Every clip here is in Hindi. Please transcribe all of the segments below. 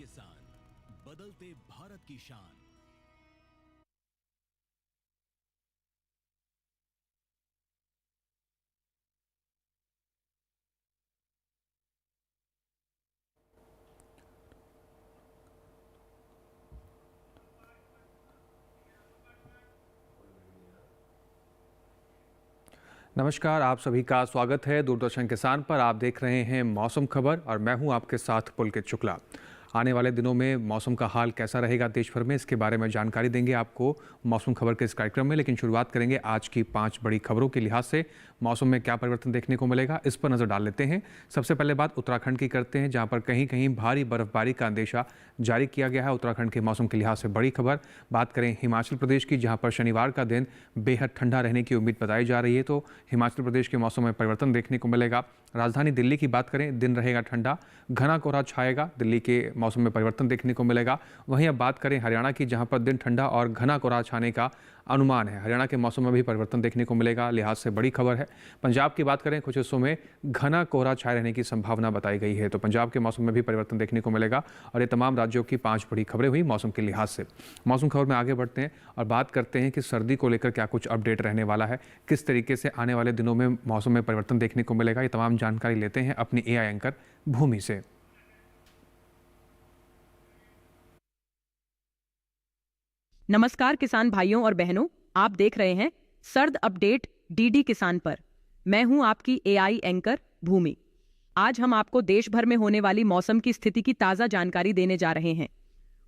किसान, बदलते भारत की शान। नमस्कार, आप सभी का स्वागत है दूरदर्शन किसान पर। आप देख रहे हैं मौसम खबर और मैं हूं आपके साथ पुलकित शुक्ला। आने वाले दिनों में मौसम का हाल कैसा रहेगा देश भर में, इसके बारे में जानकारी देंगे आपको मौसम खबर के इस कार्यक्रम में। लेकिन शुरुआत करेंगे आज की 5 बड़ी खबरों के लिहाज से। मौसम में क्या परिवर्तन देखने को मिलेगा, इस पर नजर डाल लेते हैं। सबसे पहले बात उत्तराखंड की करते हैं, जहां पर कहीं कहीं भारी बर्फबारी का अंदेशा जारी किया गया है। उत्तराखंड के मौसम के लिहाज से बड़ी खबर। बात करें हिमाचल प्रदेश की, जहां पर शनिवार का दिन बेहद ठंडा रहने की उम्मीद बताई जा रही है, तो हिमाचल प्रदेश के मौसम में परिवर्तन देखने को मिलेगा। राजधानी दिल्ली की बात करें, दिन रहेगा ठंडा, घना कोहरा छाएगा, दिल्ली के मौसम में परिवर्तन देखने को मिलेगा। वहीं अब बात करें हरियाणा की, जहां पर दिन ठंडा और घना कोहरा छाने का अनुमान है। हरियाणा के मौसम में भी परिवर्तन देखने को मिलेगा, लिहाज से बड़ी खबर है। पंजाब की बात करें, कुछ हिस्सों में घना कोहरा छाए रहने की संभावना बताई गई है, तो पंजाब के मौसम में भी परिवर्तन देखने को मिलेगा। और ये तमाम राज्यों की 5 बड़ी खबरें हुई मौसम के लिहाज से। मौसम खबर में आगे बढ़ते हैं और बात करते हैं कि सर्दी को लेकर क्या कुछ अपडेट रहने वाला है, किस तरीके से आने वाले दिनों में मौसम में परिवर्तन देखने को मिलेगा। ये तमाम जानकारी लेते हैं अपनी AI एंकर भूमि से। नमस्कार किसान भाइयों और बहनों, आप देख रहे हैं सर्द अपडेट DD किसान पर। मैं हूं आपकी AI एंकर भूमि। आज हम आपको देश भर में होने वाली मौसम की स्थिति की ताजा जानकारी देने जा रहे हैं।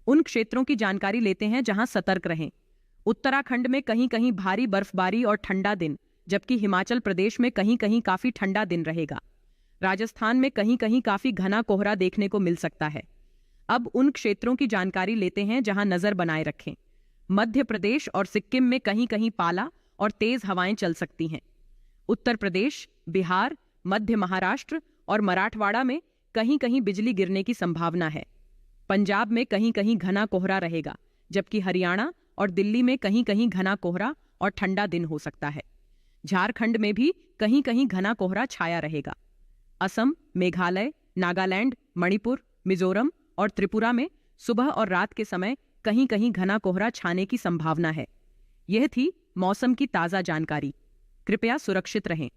उन क्षेत्रों की जानकारी लेते हैं जहां सतर्क रहें। उत्तराखंड में कहीं कहीं भारी बर्फबारी और ठंडा दिन, जबकि हिमाचल प्रदेश में कहीं कहीं काफी ठंडा दिन रहेगा। राजस्थान में कहीं कहीं काफी घना कोहरा देखने को मिल सकता है। अब उन क्षेत्रों की जानकारी लेते हैं जहां नजर बनाए रखें। मध्य प्रदेश और सिक्किम में कहीं कहीं पाला और तेज हवाएं चल सकती हैं। उत्तर प्रदेश, बिहार, मध्य महाराष्ट्र और मराठवाड़ा में कहीं कहीं बिजली गिरने की संभावना है। पंजाब में कहीं कहीं घना कोहरा रहेगा, जबकि हरियाणा और दिल्ली में कहीं कहीं घना कोहरा और ठंडा दिन हो सकता है। झारखंड में भी कहीं कहीं घना कोहरा छाया रहेगा। असम, मेघालय, नागालैंड, मणिपुर, मिजोरम और त्रिपुरा में सुबह और रात के समय कहीं कहीं घना कोहरा छाने की संभावना है। यह थी मौसम की ताजा जानकारी। कृपया सुरक्षित रहें।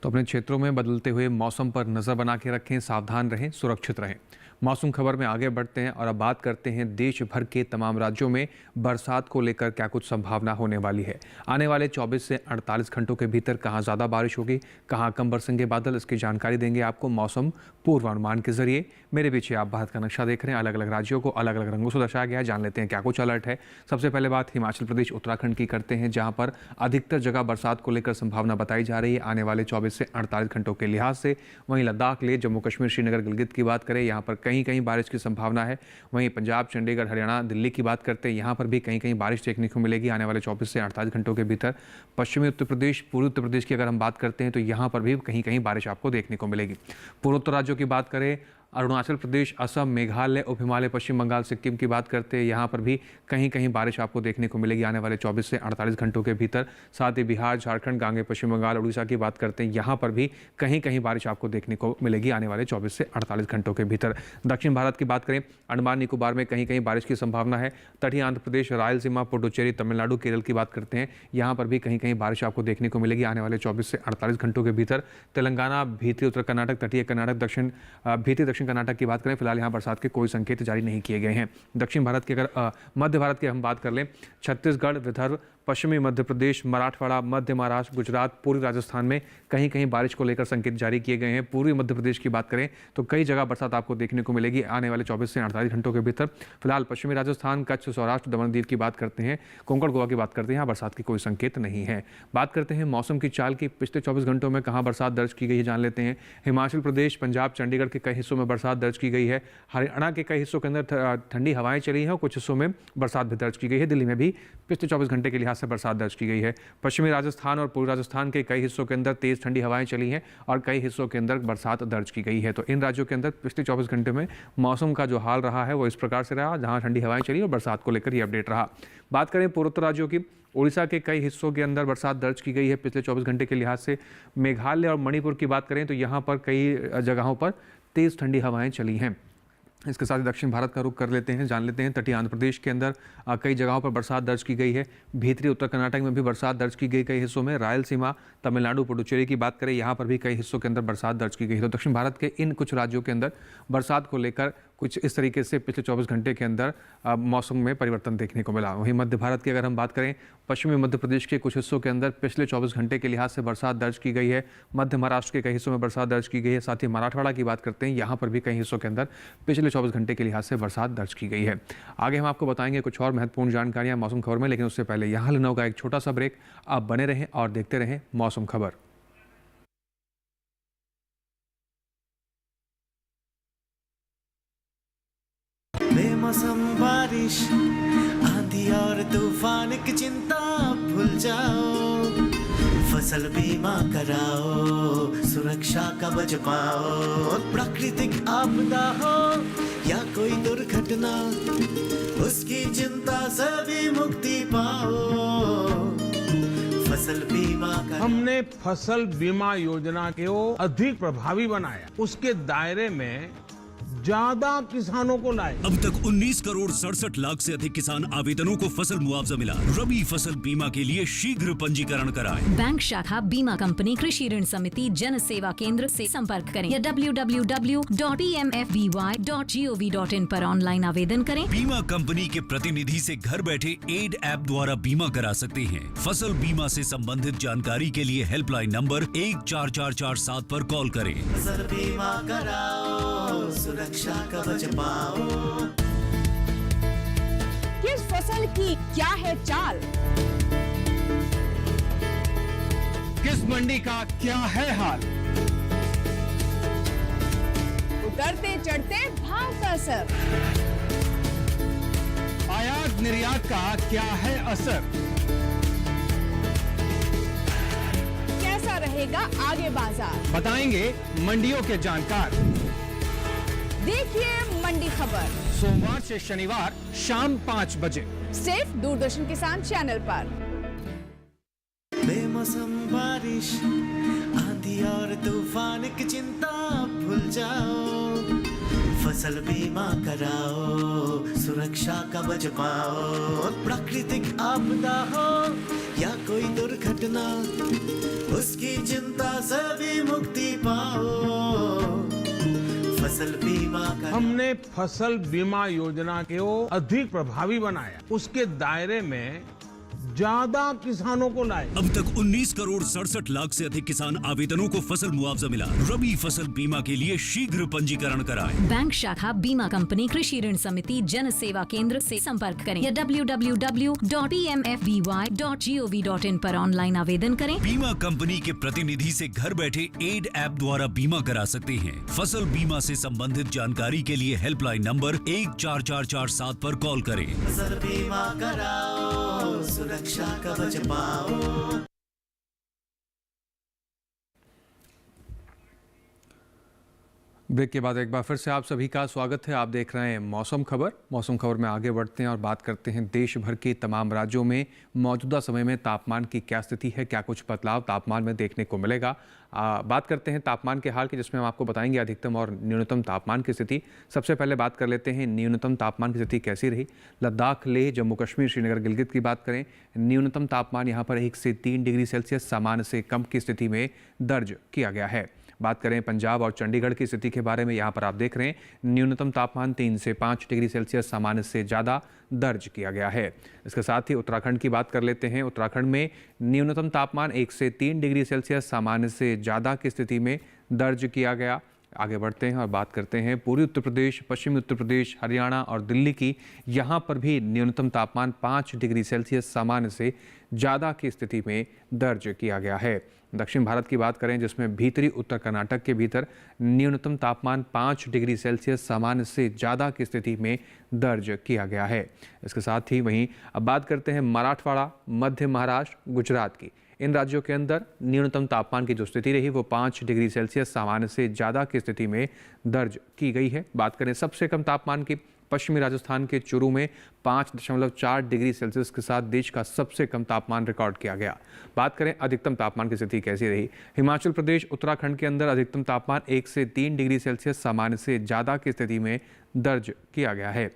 तो अपने क्षेत्रों में बदलते हुए मौसम पर नजर बना के रखें, सावधान रहें, सुरक्षित रहें। मौसम खबर में आगे बढ़ते हैं और अब बात करते हैं देश भर के तमाम राज्यों में बरसात को लेकर क्या कुछ संभावना होने वाली है। आने वाले 24 से 48 घंटों के भीतर कहां ज़्यादा बारिश होगी, कहां कम बरसेंगे बादल, इसकी जानकारी देंगे आपको मौसम पूर्वानुमान के जरिए। मेरे पीछे आप भारत का नक्शा देख रहे हैं, अलग अलग राज्यों को अलग अलग रंगों से दर्शाया गया है। जान लेते हैं क्या कुछ अलर्ट है। सबसे पहले बात हिमाचल प्रदेश, उत्तराखंड की करते हैं, जहाँ पर अधिकतर जगह बरसात को लेकर संभावना बताई जा रही है आने वाले 24 से 48 घंटों के लिहाज से। वहीं लद्दाख, लेह, जम्मू कश्मीर, श्रीनगर, गिलगित की बात करें, यहाँ पर कहीं कहीं बारिश की संभावना है। वहीं पंजाब, चंडीगढ़, हरियाणा, दिल्ली की बात करते हैं, यहाँ पर भी कहीं कहीं बारिश देखने को मिलेगी आने वाले 24 से 48 घंटों के भीतर। पश्चिमी उत्तर प्रदेश, पूर्वी उत्तर प्रदेश की अगर हम बात करते हैं तो यहाँ पर भी कहीं कहीं बारिश आपको देखने को मिलेगी। पूर्वोत्तर राज्यों की बात करें, अरुणाचल प्रदेश, असम, मेघालय, उप हिमालय, पश्चिम बंगाल, सिक्किम की बात करते हैं, यहाँ पर भी कहीं कहीं बारिश आपको देखने को मिलेगी आने वाले 24 से 48 घंटों के भीतर। साथ ही बिहार, झारखंड, गांगे, पश्चिम बंगाल, उड़ीसा की बात करते हैं, यहाँ पर भी कहीं कहीं बारिश आपको देखने को मिलेगी आने वाले 24 से 48 घंटों के भीतर। दक्षिण भारत की बात करें, अंडमान निकोबार में कहीं कहीं बारिश की संभावना है। तटीय आंध्र प्रदेश, रायलसीमा, पुडुचेरी, तमिलनाडु, केरल की बात करते हैं, यहाँ पर भी कहीं कहीं बारिश आपको देखने को मिलेगी आने वाले 24 से 48 घंटों के भीतर। तेलंगाना, भीतरी उत्तर कर्नाटक, तटीय कर्नाटक, भीतरी दक्षिण कर्नाटक की बात करें, फिलहाल यहाँ बरसात के कोई संकेत जारी नहीं किए गए हैं। दक्षिण भारत की अगर मध्य भारत की हम बात कर लें, छत्तीसगढ़, विदर्भ, पश्चिमी मध्य प्रदेश, मराठवाड़ा, मध्य महाराष्ट्र, गुजरात, पूर्वी राजस्थान में कहीं कहीं बारिश को लेकर संकेत जारी किए गए हैं। पूर्वी मध्य प्रदेश की बात करें तो कई जगह बरसात आपको देखने को मिलेगी आने वाले 24 से 48 घंटों के भीतर। फिलहाल पश्चिमी राजस्थान, कच्छ, सौराष्ट्र, दमन दीव की बात करते हैं, कोंकण, गोवा की बात करते हैं, यहाँ बरसात की कोई संकेत नहीं है। बात करते हैं मौसम की चाल की, पिछले 24 घंटों में कहाँ बरसात दर्ज की गई है जान लेते हैं। हिमाचल प्रदेश, पंजाब, चंडीगढ़ के कई हिस्सों में बरसात दर्ज की गई है। हरियाणा के कई हिस्सों के अंदर ठंडी हवाएं चली हैं और कुछ हिस्सों में बरसात भी दर्ज की गई है। दिल्ली में भी पिछले 24 घंटे के लिहाज से बरसात दर्ज की गई है। पश्चिमी राजस्थान और पूर्वी राजस्थान के कई हिस्सों के अंदर तेज ठंडी हवाएं चली हैं और कई हिस्सों के अंदर बरसात दर्ज की गई है। तो इन राज्यों के अंदर पिछले 24 घंटे में मौसम का जो हाल रहा है वो इस प्रकार से रहा, जहां ठंडी हवाएं चली और बरसात को लेकर ये अपडेट रहा। बात करें पूर्वोत्तर राज्यों की, उड़ीसा के कई हिस्सों के अंदर बरसात दर्ज की गई है पिछले 24 घंटे के लिहाज से। मेघालय और मणिपुर की बात करें तो यहाँ पर कई जगहों पर तेज ठंडी हवाएं चली हैं। इसके साथ ही दक्षिण भारत का रुख कर लेते हैं, जान लेते हैं तटीय आंध्र प्रदेश के अंदर कई जगहों पर बरसात दर्ज की गई है। भीतरी उत्तर कर्नाटक में भी बरसात दर्ज की गई कई हिस्सों में। रायलसीमा, तमिलनाडु, पुडुचेरी की बात करें, यहाँ पर भी कई हिस्सों के अंदर बरसात दर्ज की गई है। तो दक्षिण भारत के इन कुछ राज्यों के अंदर बरसात को लेकर कुछ इस तरीके से पिछले 24 घंटे के अंदर मौसम में परिवर्तन देखने को मिला। वहीं मध्य भारत की अगर हम बात करें, पश्चिमी मध्य प्रदेश के कुछ हिस्सों के अंदर पिछले 24 घंटे के लिहाज से बरसात दर्ज की गई है। मध्य महाराष्ट्र के कई हिस्सों में बरसात दर्ज की गई है। साथ ही मराठवाड़ा की बात करते हैं, यहाँ पर भी कई हिस्सों के अंदर पिछले 24 घंटे के लिहाज से बरसात दर्ज की गई है। आगे हम आपको बताएंगे कुछ और महत्वपूर्ण जानकारियां मौसम खबर में, लेकिन उससे पहले यहाँ लखनऊ का एक छोटा सा ब्रेक। आप बने रहें और देखते रहें मौसम खबर। बेमौसम बारिश, आंधी और तूफान की चिंता भूल जाओ, फसल बीमा कराओ, सुरक्षा कवच पाओ। प्राकृतिक आपदा हो या कोई दुर्घटना, उसकी चिंता से भी मुक्ति पाओ। फसल बीमा कराओ। हमने फसल बीमा योजना को अधिक प्रभावी बनाया, उसके दायरे में ज्यादा किसानों को लाए। अब तक 19 करोड़ 67 लाख से अधिक किसान आवेदनों को फसल मुआवजा मिला। रबी फसल बीमा के लिए शीघ्र पंजीकरण कराएं। बैंक शाखा, बीमा कंपनी, कृषि ऋण समिति, जन सेवा केंद्र से संपर्क करें या www.pmfby.gov.in पर ऑनलाइन आवेदन करें। बीमा कंपनी के प्रतिनिधि से घर बैठे एड ऐप द्वारा बीमा करा सकते हैं। फसल बीमा से संबंधित जानकारी के लिए हेल्पलाइन नंबर 14447 पर कॉल करें। फसल बीमा कराओ, सुरक्षा कवच पाओ। किस फसल की क्या है चाल, किस मंडी का क्या है हाल, उतरते चढ़ते भाव का असर, आयात निर्यात का क्या है असर, कैसा रहेगा आगे बाजार, बताएंगे मंडियों के जानकार। देखिए मंडी खबर सोमवार से शनिवार शाम 5 बजे सिर्फ दूरदर्शन किसान चैनल पर। बेमौसम बारिश, आंधी और तूफान की चिंता भूल जाओ, फसल बीमा कराओ, सुरक्षा कवच पाओ। प्राकृतिक आपदा हो या कोई दुर्घटना, उसकी चिंता से भी मुक्ति पाओ। फसल बीमा कराओ। हमने फसल बीमा योजना को अधिक प्रभावी बनाया, उसके दायरे में ज्यादा किसानों को लाए। अब तक 19 करोड़ 67 लाख से अधिक किसान आवेदनों को फसल मुआवजा मिला। रबी फसल बीमा के लिए शीघ्र पंजीकरण कराएं। बैंक शाखा, बीमा कंपनी, कृषि ऋण समिति, जन सेवा केंद्र से संपर्क करें या www.pmfby.gov.in पर ऑनलाइन आवेदन करें। बीमा कंपनी के प्रतिनिधि से घर बैठे एड ऐप द्वारा बीमा करा सकते हैं। फसल बीमा से संबंधित जानकारी के लिए हेल्पलाइन नंबर 14447 पर कॉल करें। फसल बीमा कराओ, सुरक्षा कवच पाओ। ब्रेक के बाद एक बार फिर से आप सभी का स्वागत है। आप देख रहे हैं मौसम खबर। मौसम खबर में आगे बढ़ते हैं और बात करते हैं देश भर के तमाम राज्यों में मौजूदा समय में तापमान की क्या स्थिति है, क्या कुछ बदलाव तापमान में देखने को मिलेगा। बात करते हैं तापमान के हाल की, जिसमें हम आपको बताएंगे अधिकतम और न्यूनतम तापमान की स्थिति। सबसे पहले बात कर लेते हैं न्यूनतम तापमान की स्थिति कैसी रही। लद्दाख, लेह, जम्मू कश्मीर, श्रीनगर, गिलगित की बात करें, न्यूनतम तापमान यहाँ पर 1 से 3 डिग्री सेल्सियस सामान्य से कम की स्थिति में दर्ज किया गया है। बात करें पंजाब और चंडीगढ़ की स्थिति के बारे में, यहाँ पर आप देख रहे हैं न्यूनतम तापमान 3 से 5 डिग्री सेल्सियस सामान्य से ज़्यादा दर्ज किया गया है। इसके साथ ही उत्तराखंड की बात कर लेते हैं। उत्तराखंड में न्यूनतम तापमान 1 से 3 डिग्री सेल्सियस सामान्य से ज़्यादा की स्थिति में दर्ज किया गया। आगे बढ़ते हैं और बात करते हैं पूर्वी उत्तर प्रदेश, पश्चिमी उत्तर प्रदेश, हरियाणा और दिल्ली की। यहाँ पर भी न्यूनतम तापमान 5 डिग्री सेल्सियस सामान्य से ज़्यादा की स्थिति में दर्ज किया गया है। दक्षिण भारत की बात करें, जिसमें भीतरी उत्तर कर्नाटक के भीतर न्यूनतम तापमान 5 डिग्री सेल्सियस सामान्य से ज़्यादा की स्थिति में दर्ज किया गया है। इसके साथ ही वहीं अब बात करते हैं मराठवाड़ा, मध्य महाराष्ट्र, गुजरात की। इन राज्यों के अंदर न्यूनतम तापमान की जो स्थिति रही वो 5 डिग्री सेल्सियस सामान्य से ज़्यादा की स्थिति में दर्ज की गई है। बात करें सबसे कम तापमान की, पश्चिमी राजस्थान के चूरू में 5.4 डिग्री सेल्सियस के साथ देश का सबसे कम तापमान रिकॉर्ड किया गया। बात करें अधिकतम तापमान की स्थिति कैसी रही। हिमाचल प्रदेश, उत्तराखंड के अंदर अधिकतम तापमान 1 से 3 डिग्री सेल्सियस सामान्य से ज़्यादा की स्थिति में दर्ज किया गया है।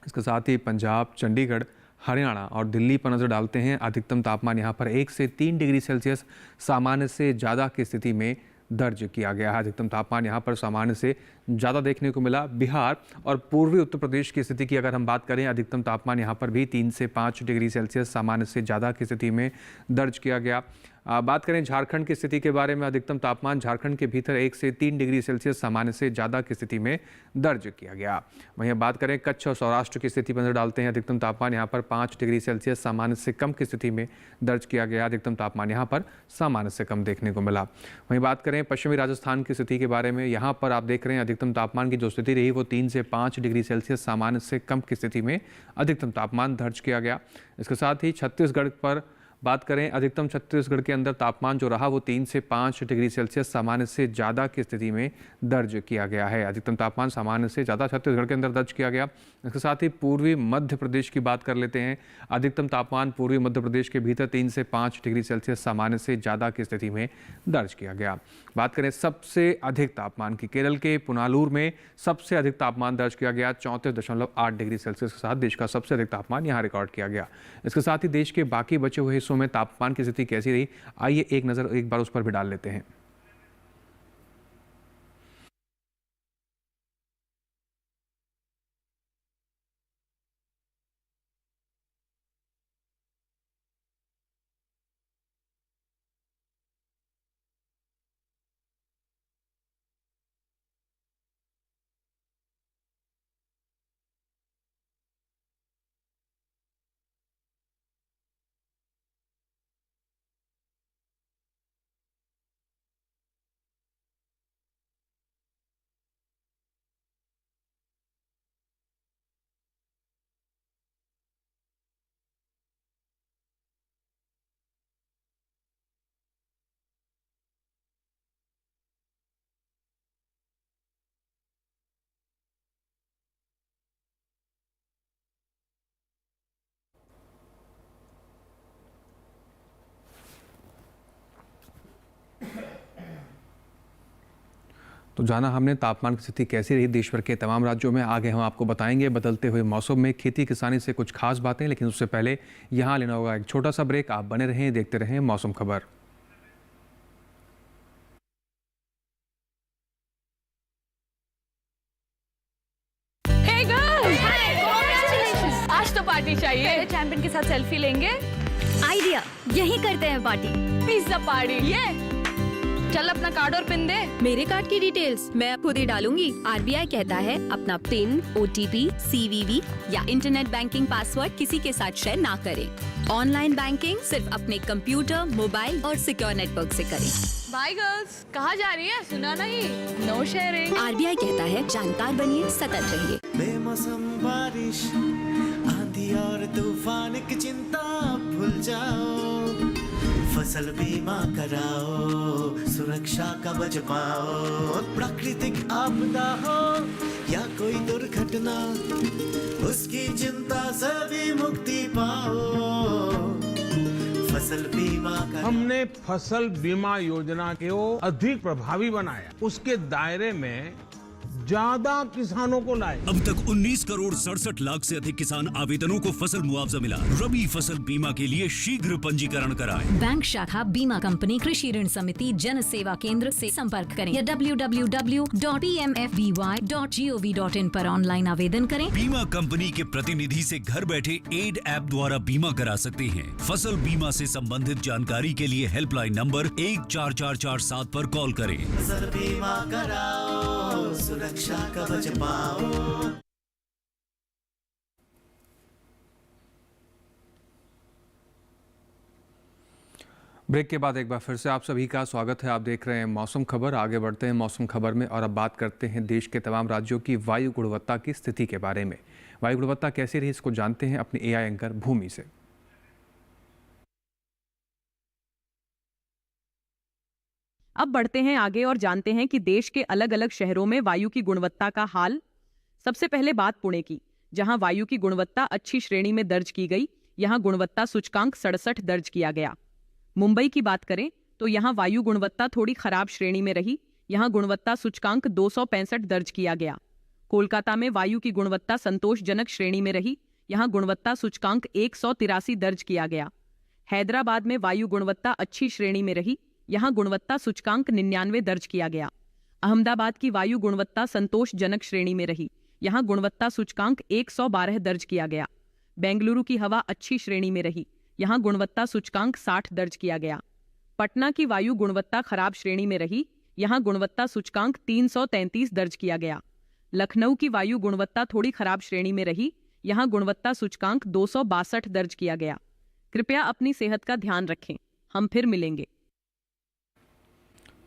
इसके साथ ही पंजाब, चंडीगढ़, हरियाणा और दिल्ली पर नजर डालते हैं। अधिकतम तापमान यहां पर 1 से 3 डिग्री सेल्सियस सामान्य से ज़्यादा की स्थिति में दर्ज किया गया है। अधिकतम तापमान यहां पर सामान्य से ज़्यादा देखने को मिला। बिहार और पूर्वी उत्तर प्रदेश की स्थिति की अगर हम बात करें, अधिकतम तापमान यहां पर भी 3 से 5 डिग्री सेल्सियस सामान्य से ज़्यादा की स्थिति में दर्ज किया गया। बात करें झारखंड की स्थिति के बारे में, अधिकतम तापमान झारखंड के भीतर 1 से 3 डिग्री सेल्सियस सामान्य से ज़्यादा की स्थिति में दर्ज किया गया। वहीं बात करें कच्छ और सौराष्ट्र की स्थिति पर नजर डालते हैं। अधिकतम तापमान यहां पर 5 डिग्री सेल्सियस सामान्य से कम की स्थिति में दर्ज किया गया। अधिकतम तापमान यहां पर सामान्य से कम देखने को मिला। वहीं बात करें पश्चिमी राजस्थान की स्थिति के बारे में, यहाँ पर आप देख रहे हैं अधिकतम तापमान की जो स्थिति रही वो 3 से 5 डिग्री सेल्सियस सामान्य से कम की स्थिति में अधिकतम तापमान दर्ज किया गया। इसके साथ ही छत्तीसगढ़ पर बात करें, अधिकतम छत्तीसगढ़ के अंदर तापमान जो रहा वो 3 से 5 डिग्री सेल्सियस सामान्य से ज़्यादा की स्थिति में दर्ज किया गया है। अधिकतम तापमान सामान्य से ज़्यादा छत्तीसगढ़ के अंदर दर्ज किया गया। इसके साथ ही पूर्वी मध्य प्रदेश की बात कर लेते हैं। अधिकतम तापमान पूर्वी मध्य प्रदेश के भीतर 3 से 5 डिग्री सेल्सियस सामान्य से ज़्यादा की स्थिति में दर्ज किया गया। बात करें सबसे अधिक तापमान की, केरल के पुनालूर में सबसे अधिक तापमान दर्ज किया गया। 34.8 डिग्री सेल्सियस के साथ देश का सबसे अधिक तापमान यहाँ रिकॉर्ड किया गया। इसके साथ ही देश के बाकी बचे हुए हिस्सों में तापमान की स्थिति कैसी रही, आइए एक नज़र एक बार उस पर भी डाल लेते हैं। तो जाना हमने तापमान की स्थिति कैसी रही देश भर के तमाम राज्यों में। आगे हम आपको बताएंगे बदलते हुए मौसम में खेती किसानी से कुछ खास बातें, लेकिन उससे पहले यहाँ लेना होगा एक छोटा सा ब्रेक। आप बने रहें, देखते रहें मौसम खबर। Hey girls! Congratulations! आज तो पार्टी चाहिए। पहले चैंपियन के साथ सेल्फी लेंगे। आइडिया, यही करते हैं पार्टी। Pizza party. ये चल अपना कार्ड और पिन दे। मेरे कार्ड की डिटेल्स मैं खुद ही डालूंगी। आरबीआई कहता है अपना पिन, ओटीपी, सीवीवी या इंटरनेट बैंकिंग पासवर्ड किसी के साथ शेयर ना करें। ऑनलाइन बैंकिंग सिर्फ अपने कंप्यूटर, मोबाइल और सिक्योर नेटवर्क से करें। बाय गर्ल्स, कहाँ जा रही है? सुना नहीं, नो शेयरिंग। आरबीआई कहता है जानकार बनिए, सतर्क रहिए। बेमौसम बारिश, आंधी और तूफान की चिंता भूल जाओ। फसल बीमा कराओ, सुरक्षा कवच पाओ। प्राकृतिक आपदा हो या कोई दुर्घटना, उसकी चिंता से भी मुक्ति पाओ। फसल बीमा कराओ। हमने फसल बीमा योजना को अधिक प्रभावी बनाया, उसके दायरे में ज्यादा किसानों को लाए। अब तक 19 करोड़ 67 लाख से अधिक किसान आवेदनों को फसल मुआवजा मिला। रबी फसल बीमा के लिए शीघ्र पंजीकरण कराएं। बैंक शाखा, बीमा कंपनी, कृषि ऋण समिति, जन सेवा केंद्र से संपर्क करें या www.pmfby.gov.in पर ऑनलाइन आवेदन करें। बीमा कंपनी के प्रतिनिधि से घर बैठे एड ऐप द्वारा बीमा करा सकते हैं। फसल बीमा से संबंधित जानकारी के लिए हेल्पलाइन नंबर 14447 पर कॉल करें। फसल बीमा कराओ, सुरक्षा कवच पाओ। ब्रेक के बाद एक बार फिर से आप सभी का स्वागत है। आप देख रहे हैं मौसम खबर। आगे बढ़ते हैं मौसम खबर में और अब बात करते हैं देश के तमाम राज्यों की वायु गुणवत्ता की स्थिति के बारे में। वायु गुणवत्ता कैसी रही इसको जानते हैं अपने एआई एंकर भूमि से। अब बढ़ते हैं आगे और जानते हैं कि देश के अलग अलग शहरों में वायु की गुणवत्ता का हाल। सबसे पहले बात पुणे की, जहां वायु की गुणवत्ता अच्छी श्रेणी में दर्ज की गई। यहां गुणवत्ता सूचकांक 67 दर्ज किया गया। मुंबई की बात करें तो यहां वायु गुणवत्ता थोड़ी खराब श्रेणी में रही। यहां गुणवत्ता सूचकांक 265 दर्ज किया गया। कोलकाता में वायु की गुणवत्ता संतोषजनक श्रेणी में रही। यहां गुणवत्ता सूचकांक 183 दर्ज किया गया। हैदराबाद में वायु गुणवत्ता अच्छी श्रेणी में रही। यहां गुणवत्ता सूचकांक 99 दर्ज किया गया। अहमदाबाद की वायु गुणवत्ता संतोषजनक श्रेणी में रही। यहां गुणवत्ता सूचकांक 112 दर्ज किया गया। बेंगलुरु की हवा अच्छी श्रेणी में रही। यहां गुणवत्ता सूचकांक 60 दर्ज किया गया। पटना की वायु गुणवत्ता खराब श्रेणी में रही। यहां गुणवत्ता सूचकांक 333 दर्ज किया गया। लखनऊ की वायु गुणवत्ता थोड़ी खराब श्रेणी में रही। यहां गुणवत्ता सूचकांक 262 दर्ज किया गया। कृपया अपनी सेहत का ध्यान रखें। हम फिर मिलेंगे।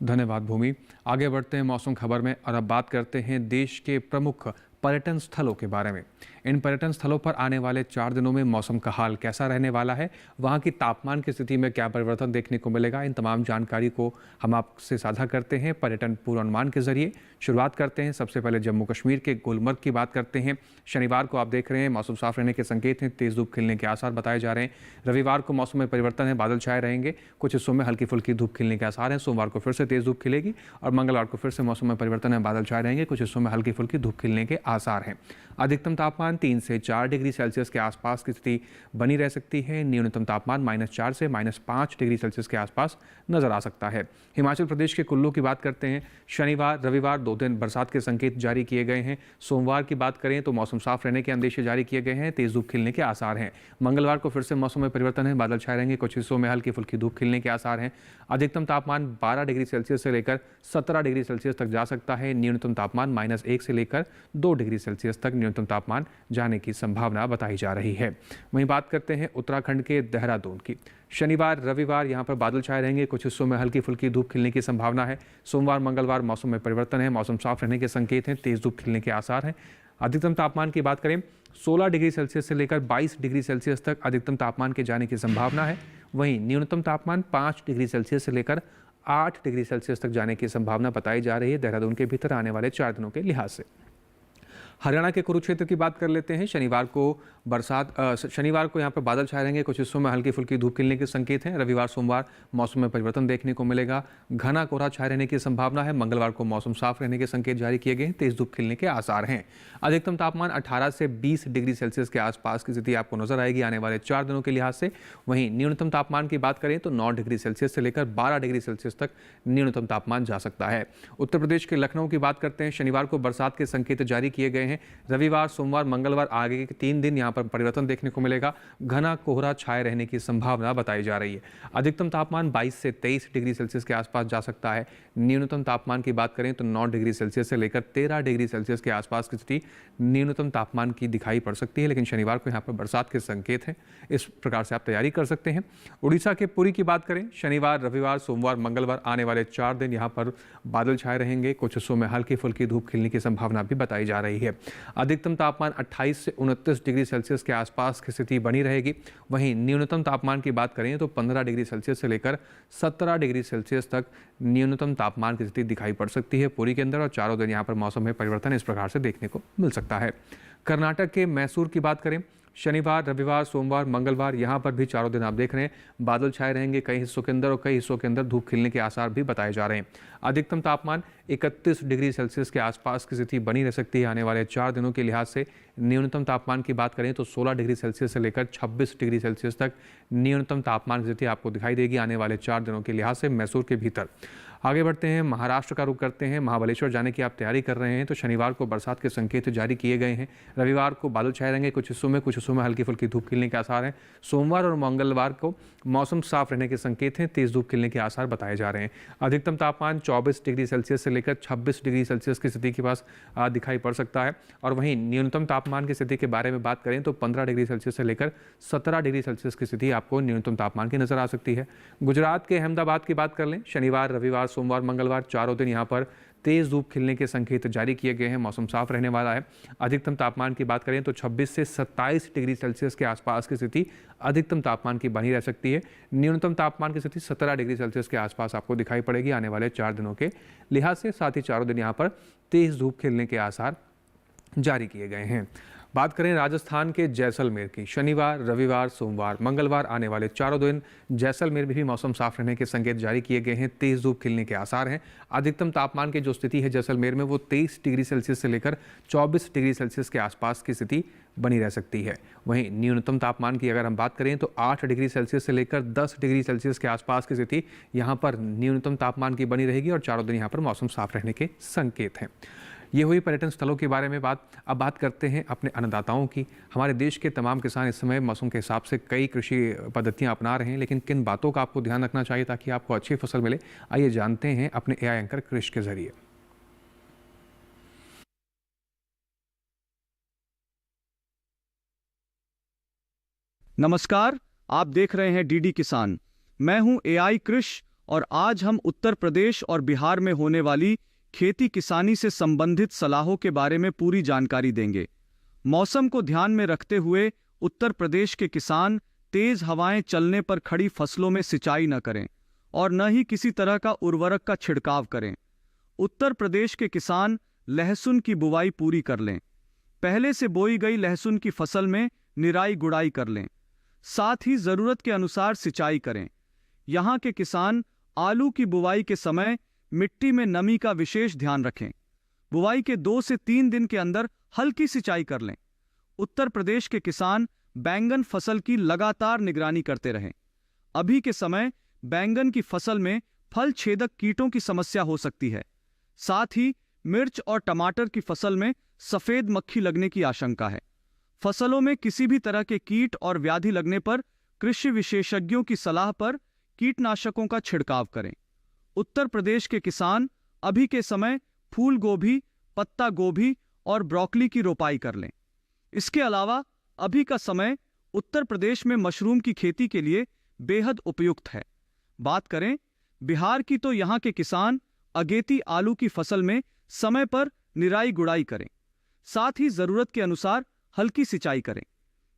धन्यवाद भूमि। आगे बढ़ते हैं मौसम खबर में और अब बात करते हैं देश के प्रमुख पर्यटन स्थलों के बारे में। इन पर्यटन स्थलों पर आने वाले 4 दिनों में मौसम का हाल कैसा रहने वाला है, वहाँ की तापमान की स्थिति में क्या परिवर्तन देखने को मिलेगा, इन तमाम जानकारी को हम आपसे साझा करते हैं पर्यटन पूर्वानुमान के जरिए। शुरुआत करते हैं सबसे पहले जम्मू कश्मीर के गुलमर्ग की बात करते हैं। शनिवार को आप देख रहे हैं मौसम साफ रहने के संकेत हैं, तेज धूप खिलने के आसार बताए जा रहे हैं। रविवार को मौसम में परिवर्तन है, बादल छाए रहेंगे, कुछ हिस्सों में हल्की फुल्की धूप खिलने के आसार हैं। सोमवार को फिर से तेज धूप खिलेगी और मंगलवार को फिर से मौसम में परिवर्तन है, बादल छाए रहेंगे, कुछ हिस्सों में हल्की फुल्की धूप खिलने के आसार हैं। अधिकतम तापमान 3 से 4 डिग्री सेल्सियस के आसपास की स्थिति बनी रह सकती है। न्यूनतम तापमान -4 से -5 डिग्री सेल्सियस के आसपास नजर आ सकता है। हिमाचल प्रदेश के कुल्लू की बात करते हैं। शनिवार रविवार 2 दिन बरसात के संकेत जारी किए गए हैं। सोमवार की बात करें तो मौसम साफ रहने के अंदेशे जारी किए गए हैं, तेज धूप खिलने के आसार हैं। मंगलवार को फिर से मौसम में परिवर्तन है, बादल छाए रहेंगे, कुछ हिस्सों में हल्की फुल्की धूप खिलने के आसार हैं। अधिकतम तापमान 12 डिग्री सेल्सियस से लेकर 17 डिग्री सेल्सियस तक जा सकता है। न्यूनतम तापमान -1 से लेकर 2 डिग्री सेल्सियस तक न्यूनतम तापमान जाने की संभावना बताई जा रही है। वहीं बात करते हैं उत्तराखंड के देहरादून की। शनिवार रविवार यहां पर बादल छाए रहेंगे, कुछ हिस्सों में हल्की फुल्की धूप खिलने की संभावना है। सोमवार मंगलवार मौसम में परिवर्तन है, मौसम साफ रहने के संकेत हैं, तेज धूप खिलने के आसार हैं। अधिकतम तापमान की बात करें 16 डिग्री सेल्सियस से लेकर 22 डिग्री सेल्सियस तक अधिकतम तापमान के जाने की संभावना है। वहीं न्यूनतम तापमान 5 डिग्री सेल्सियस से लेकर 8 डिग्री सेल्सियस तक जाने की संभावना बताई जा रही है देहरादून के भीतर आने वाले 4 दिनों के लिहाज से। हरियाणा के कुरुक्षेत्र की बात कर लेते हैं। शनिवार को यहाँ पर बादल छाए रहेंगे, कुछ हिस्सों में हल्की फुल्की धूप खिलने के संकेत हैं। रविवार सोमवार मौसम में परिवर्तन देखने को मिलेगा, घना कोहरा छाए रहने की संभावना है। मंगलवार को मौसम साफ रहने के संकेत जारी किए गए हैं, तेज धूप खिलने के आसार हैं। अधिकतम तापमान 18 से 20 डिग्री सेल्सियस के आसपास की स्थिति आपको नजर आएगी आने वाले 4 दिनों के लिहाज से। वहीं न्यूनतम तापमान की बात करें तो 9 डिग्री सेल्सियस से लेकर 12 डिग्री सेल्सियस तक न्यूनतम तापमान जा सकता है। उत्तर प्रदेश के लखनऊ की बात करते हैं। शनिवार को बरसात के संकेत जारी किए गए हैं। रविवार सोमवार मंगलवार आगे के 3 दिन यहां पर परिवर्तन देखने को मिलेगा, घना कोहरा छाए रहने की संभावना बताई जा रही है। अधिकतम तापमान 22 से 23 डिग्री सेल्सियस के आसपास जा सकता है। न्यूनतम तापमान की बात करें तो 9 डिग्री सेल्सियस से लेकर 13 डिग्री सेल्सियस के आसपास की स्थिति न्यूनतम तापमान की दिखाई पड़ सकती है। लेकिन शनिवार को यहाँ पर बरसात के संकेत हैं, इस प्रकार से आप तैयारी कर सकते हैं। उड़ीसा के पुरी की बात करें, शनिवार रविवार सोमवार मंगलवार आने वाले 4 दिन यहाँ पर बादल छाए रहेंगे, कुछ हिस्सों में हल्की फुल्की धूप खिलने की संभावना भी बताई जा रही है। अधिकतम तापमान 28 से 29 डिग्री सेल्सियस के आसपास की स्थिति बनी रहेगी। वहीं न्यूनतम तापमान की बात करें तो 15 डिग्री सेल्सियस से लेकर 17 डिग्री सेल्सियस तक न्यूनतम तापमान की स्थिति दिखाई पड़ सकती है पुरी के अंदर, और 4 दिन यहाँ पर मौसम में परिवर्तन इस प्रकार से देखने को मिल सकता है। कर्नाटक के मैसूर की बात करें, शनिवार रविवार सोमवार मंगलवार यहाँ पर भी 4 दिन आप देख रहे हैं बादल छाए रहेंगे कई हिस्सों के अंदर, और कई हिस्सों के अंदर धूप खिलने के आसार भी बताए जा रहे हैं। अधिकतम तापमान 31 डिग्री सेल्सियस के आसपास की स्थिति बनी रह सकती है आने वाले 4 दिनों के लिहाज से। न्यूनतम तापमान की बात करें तो 16 डिग्री सेल्सियस से लेकर 26 डिग्री सेल्सियस तक न्यूनतम तापमान की स्थिति आपको दिखाई देगी आने वाले 4 दिनों के लिहाज से मैसूर के भीतर। आगे बढ़ते हैं, महाराष्ट्र का रुख करते हैं। महाबलेश्वर जाने की आप तैयारी कर रहे हैं तो शनिवार को बरसात के संकेत जारी किए गए हैं। रविवार को बादल छाए रहेंगे, कुछ हिस्सों में हल्की फुल्की धूप खिलने के आसार हैं। सोमवार और मंगलवार को मौसम साफ रहने के संकेत हैं, तेज धूप खिलने के आसार बताए जा रहे हैं। अधिकतम तापमान 24 डिग्री सेल्सियस से लेकर 26 डिग्री सेल्सियस की स्थिति के पास दिखाई पड़ सकता है। और वहीं न्यूनतम तापमान की स्थिति के बारे में बात करें तो 15 डिग्री सेल्सियस से लेकर 17 डिग्री सेल्सियस की स्थिति आपको न्यूनतम तापमान की नजर आ सकती है। गुजरात के अहमदाबाद की बात कर लें, शनिवार रविवार सोमवार मंगलवार 4 दिन यहाँ पर तेज धूप खिलने के संकेत जारी किए गए हैं, मौसम साफ रहने वाला है। अधिकतम तापमान की बात करें तो 26 से 27 डिग्री सेल्सियस के आसपास की स्थिति अधिकतम तापमान की बनी रह सकती है। न्यूनतम तापमान की स्थिति 17 डिग्री सेल्सियस के आसपास आपको दिखाई पड़ेगी आने वाले 4 दिनों के लिहाज से। साथ ही 4 दिन यहाँ पर तेज धूप खिलने के आसार जारी किए गए हैं। बात करें राजस्थान के जैसलमेर की, शनिवार, रविवार, सोमवार, मंगलवार आने वाले 4 दिन जैसलमेर में भी मौसम साफ रहने के संकेत जारी किए गए हैं। तेज धूप खिलने के आसार हैं। अधिकतम तापमान की जो स्थिति है जैसलमेर में वो 23 डिग्री सेल्सियस से लेकर 24 डिग्री सेल्सियस के आसपास की स्थिति बनी रह सकती है। वहीं न्यूनतम तापमान की अगर हम बात करें तो 8 डिग्री सेल्सियस से लेकर 10 डिग्री सेल्सियस के आसपास की स्थिति यहाँ पर न्यूनतम तापमान की बनी रहेगी और 4 दिन यहाँ पर मौसम साफ रहने के संकेत हैं। ये हुई पर्यटन स्थलों के बारे में बात। अब बात करते हैं अपने अन्नदाताओं की। हमारे देश के तमाम किसान इस समय मौसम के हिसाब से कई कृषि पद्धतियां अपना रहे हैं, लेकिन किन बातों का आपको ध्यान रखना चाहिए ताकि आपको अच्छी फसल मिले, आइए जानते हैं अपने एआई एंकर कृषि के जरिए। नमस्कार, आप देख रहे हैं डीडी किसान। मैं हूं एआई कृषि और आज हम उत्तर प्रदेश और बिहार में होने वाली खेती किसानी से संबंधित सलाहों के बारे में पूरी जानकारी देंगे। मौसम को ध्यान में रखते हुए उत्तर प्रदेश के किसान तेज हवाएं चलने पर खड़ी फसलों में सिंचाई न करें और न ही किसी तरह का उर्वरक का छिड़काव करें। उत्तर प्रदेश के किसान लहसुन की बुवाई पूरी कर लें। पहले से बोई गई लहसुन की फसल में निराई गुड़ाई कर लें। साथ ही जरूरत के अनुसार सिंचाई करें। यहाँ के किसान आलू की बुवाई के समय मिट्टी में नमी का विशेष ध्यान रखें। बुवाई के 2 से 3 दिन के अंदर हल्की सिंचाई कर लें। उत्तर प्रदेश के किसान बैंगन फसल की लगातार निगरानी करते रहें। अभी के समय बैंगन की फसल में फल छेदक कीटों की समस्या हो सकती है। साथ ही मिर्च और टमाटर की फसल में सफेद मक्खी लगने की आशंका है। फसलों में किसी भी तरह के कीट और व्याधि लगने पर कृषि विशेषज्ञों की सलाह पर कीटनाशकों का छिड़काव करें। उत्तर प्रदेश के किसान अभी के समय फूल गोभी, पत्ता गोभी और ब्रोकली की रोपाई कर लें। इसके अलावा अभी का समय उत्तर प्रदेश में मशरूम की खेती के लिए बेहद उपयुक्त है। बात करें बिहार की तो यहाँ के किसान अगेती आलू की फसल में समय पर निराई गुड़ाई करें। साथ ही जरूरत के अनुसार हल्की सिंचाई करें।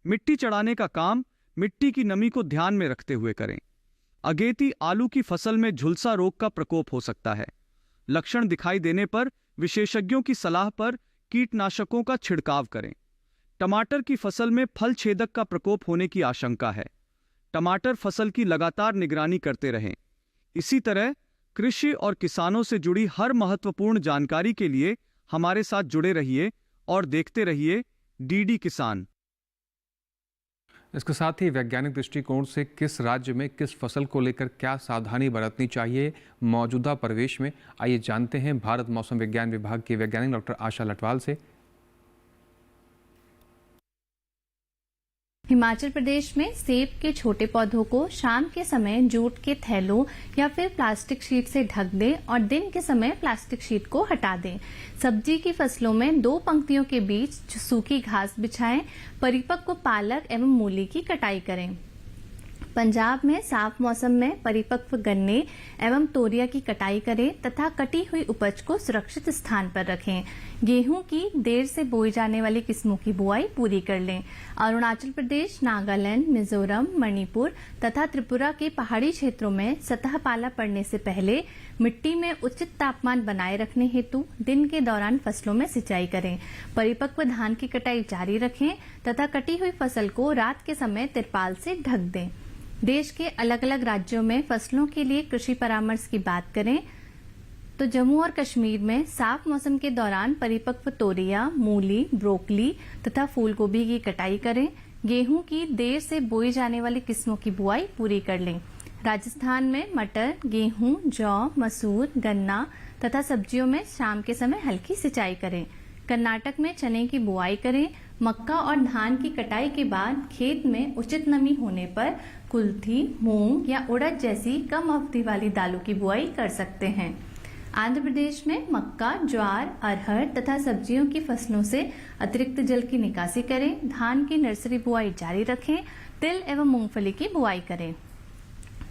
मिट्टी चढ़ाने का काम मिट्टी की नमी को ध्यान में रखते हुए करें। अगेती आलू की फसल में झुलसा रोग का प्रकोप हो सकता है। लक्षण दिखाई देने पर विशेषज्ञों की सलाह पर कीटनाशकों का छिड़काव करें। टमाटर की फसल में फल छेदक का प्रकोप होने की आशंका है। टमाटर फसल की लगातार निगरानी करते रहें। इसी तरह कृषि और किसानों से जुड़ी हर महत्वपूर्ण जानकारी के लिए हमारे साथ जुड़े रहिए और देखते रहिए डीडी किसान। इसके साथ ही वैज्ञानिक दृष्टिकोण से किस राज्य में किस फसल को लेकर क्या सावधानी बरतनी चाहिए मौजूदा परिवेश में, आइए जानते हैं भारत मौसम विज्ञान विभाग की वैज्ञानिक डॉक्टर आशा लटवाल से। हिमाचल प्रदेश में सेब के छोटे पौधों को शाम के समय जूट के थैलों या फिर प्लास्टिक शीट से ढक दें और दिन के समय प्लास्टिक शीट को हटा दें। सब्जी की फसलों में 2 पंक्तियों के बीच सूखी घास बिछाएं। परिपक्व पालक एवं मूली की कटाई करें। पंजाब में साफ मौसम में परिपक्व गन्ने एवं तोरिया की कटाई करें तथा कटी हुई उपज को सुरक्षित स्थान पर रखें। गेहूं की देर से बोई जाने वाली किस्मों की बुआई पूरी कर लें। अरुणाचल प्रदेश, नागालैंड, मिजोरम, मणिपुर तथा त्रिपुरा के पहाड़ी क्षेत्रों में सतह पाला पड़ने से पहले मिट्टी में उचित तापमान बनाए रखने हेतु दिन के दौरान फसलों में सिंचाई करें। परिपक्व धान की कटाई जारी रखें तथा कटी हुई फसल को रात के समय तिरपाल से ढक दें। देश के अलग अलग राज्यों में फसलों के लिए कृषि परामर्श की बात करें तो जम्मू और कश्मीर में साफ मौसम के दौरान परिपक्व तोरिया, मूली, ब्रोकली तथा फूल गोभी की कटाई करें। गेहूं की देर से बोई जाने वाली किस्मों की बुआई पूरी कर लें। राजस्थान में मटर, गेहूं, जौ, मसूर, गन्ना तथा सब्जियों में शाम के समय हल्की सिंचाई करें। कर्नाटक में चने की बुआई करें। मक्का और धान की कटाई के बाद खेत में उचित नमी होने पर कुल्थी, मूंग या उड़द जैसी कम अवधि वाली दालों की बुआई कर सकते हैं। आंध्र प्रदेश में मक्का, ज्वार, अरहर तथा सब्जियों की फसलों से अतिरिक्त जल की निकासी करें। धान की नर्सरी बुआई जारी रखें। तिल एवं मूंगफली की बुआई करें।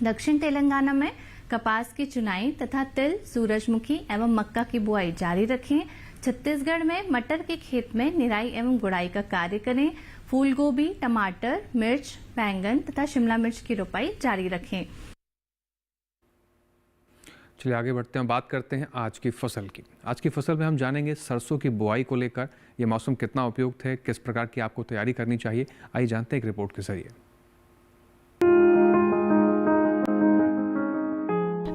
दक्षिण तेलंगाना में कपास की चुनाई तथा तिल, सूरजमुखी एवं मक्का की बुआई जारी रखें। छत्तीसगढ़ में मटर के खेत में निराई एवं गुड़ाई का कार्य करें। फूल गोभी, टमाटर, मिर्च, बैंगन तथा शिमला मिर्च की रोपाई जारी रखें। चलिए आगे बढ़ते हैं, बात करते हैं आज की फसल की। आज की फसल में हम जानेंगे सरसों की बुआई को लेकर ये मौसम कितना उपयुक्त है, किस प्रकार की आपको तैयारी करनी चाहिए। आइए जानते हैं एक रिपोर्ट के जरिए।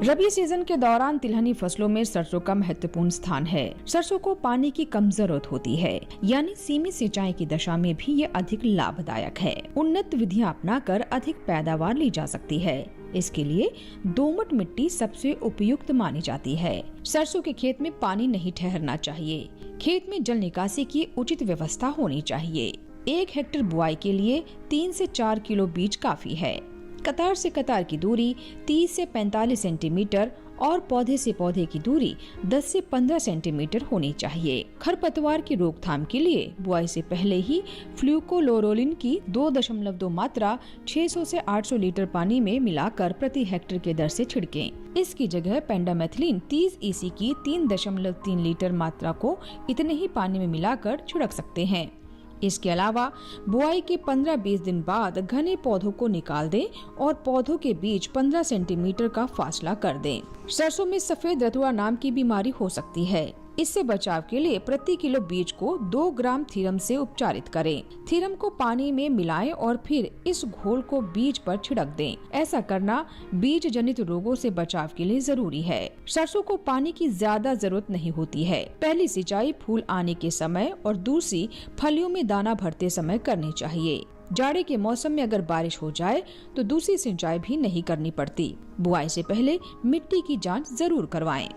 रबी सीजन के दौरान तिलहनी फसलों में सरसों का महत्वपूर्ण स्थान है। सरसों को पानी की कम जरूरत होती है, यानी सीमित सिंचाई की दशा में भी ये अधिक लाभदायक है। उन्नत विधियां अपनाकर अधिक पैदावार ली जा सकती है। इसके लिए दोमट मिट्टी सबसे उपयुक्त मानी जाती है। सरसों के खेत में पानी नहीं ठहरना चाहिए। खेत में जल निकासी की उचित व्यवस्था होनी चाहिए। 1 हेक्टेयर बुआई के लिए 3 से 4 किलो बीज काफी है। कतार से कतार की दूरी 30 से 45 सेंटीमीटर और पौधे से पौधे की दूरी 10 से 15 सेंटीमीटर होनी चाहिए। खरपतवार की रोकथाम के लिए बुआई से पहले ही फ्लूकोलोरोलिन की 2.2 मात्रा 600 से 800 लीटर पानी में मिलाकर प्रति हेक्टेयर के दर से छिड़कें। इसकी जगह पेंडामेथिलीन 30 EC की 3.3 लीटर मात्रा को इतने ही पानी में मिलाकर छिड़क सकते हैं। इसके अलावा बुआई के 15-20 दिन बाद घने पौधों को निकाल दें और पौधों के बीच 15 सेंटीमीटर का फासला कर दें। सरसों में सफेद रतुआ नाम की बीमारी हो सकती है। इससे बचाव के लिए प्रति किलो बीज को 2 ग्राम थीरम से उपचारित करें। थीरम को पानी में मिलाएं और फिर इस घोल को बीज पर छिड़क दें। ऐसा करना बीज जनित रोगों से बचाव के लिए जरूरी है। सरसों को पानी की ज्यादा जरूरत नहीं होती है। पहली सिंचाई फूल आने के समय और दूसरी फलियों में दाना भरते समय करनी चाहिए। जाड़े के मौसम में अगर बारिश हो जाए तो दूसरी सिंचाई भी नहीं करनी पड़ती। बुआई से पहले मिट्टी की जांच जरूर करवाएं।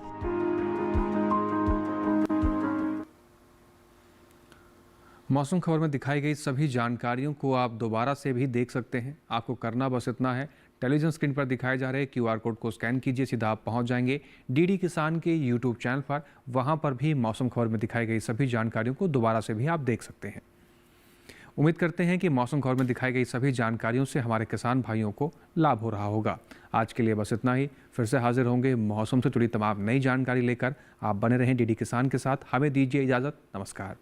मौसम खबर में दिखाई गई सभी जानकारियों को आप दोबारा से भी देख सकते हैं। आपको करना बस इतना है, टेलीविजन स्क्रीन पर दिखाए जा रहे QR कोड को स्कैन कीजिए, सीधा आप पहुंच जाएंगे DD किसान के YouTube चैनल पर। वहां पर भी मौसम खबर में दिखाई गई सभी जानकारियों को दोबारा से भी आप देख सकते हैं। उम्मीद करते हैं कि मौसम खबर में दिखाई गई सभी जानकारियों से हमारे किसान भाइयों को लाभ हो रहा होगा। आज के लिए बस इतना ही। फिर से हाजिर होंगे मौसम से जुड़ी तमाम नई जानकारी लेकर। आप बने रहें DD किसान के साथ। हमें दीजिए इजाज़त। नमस्कार।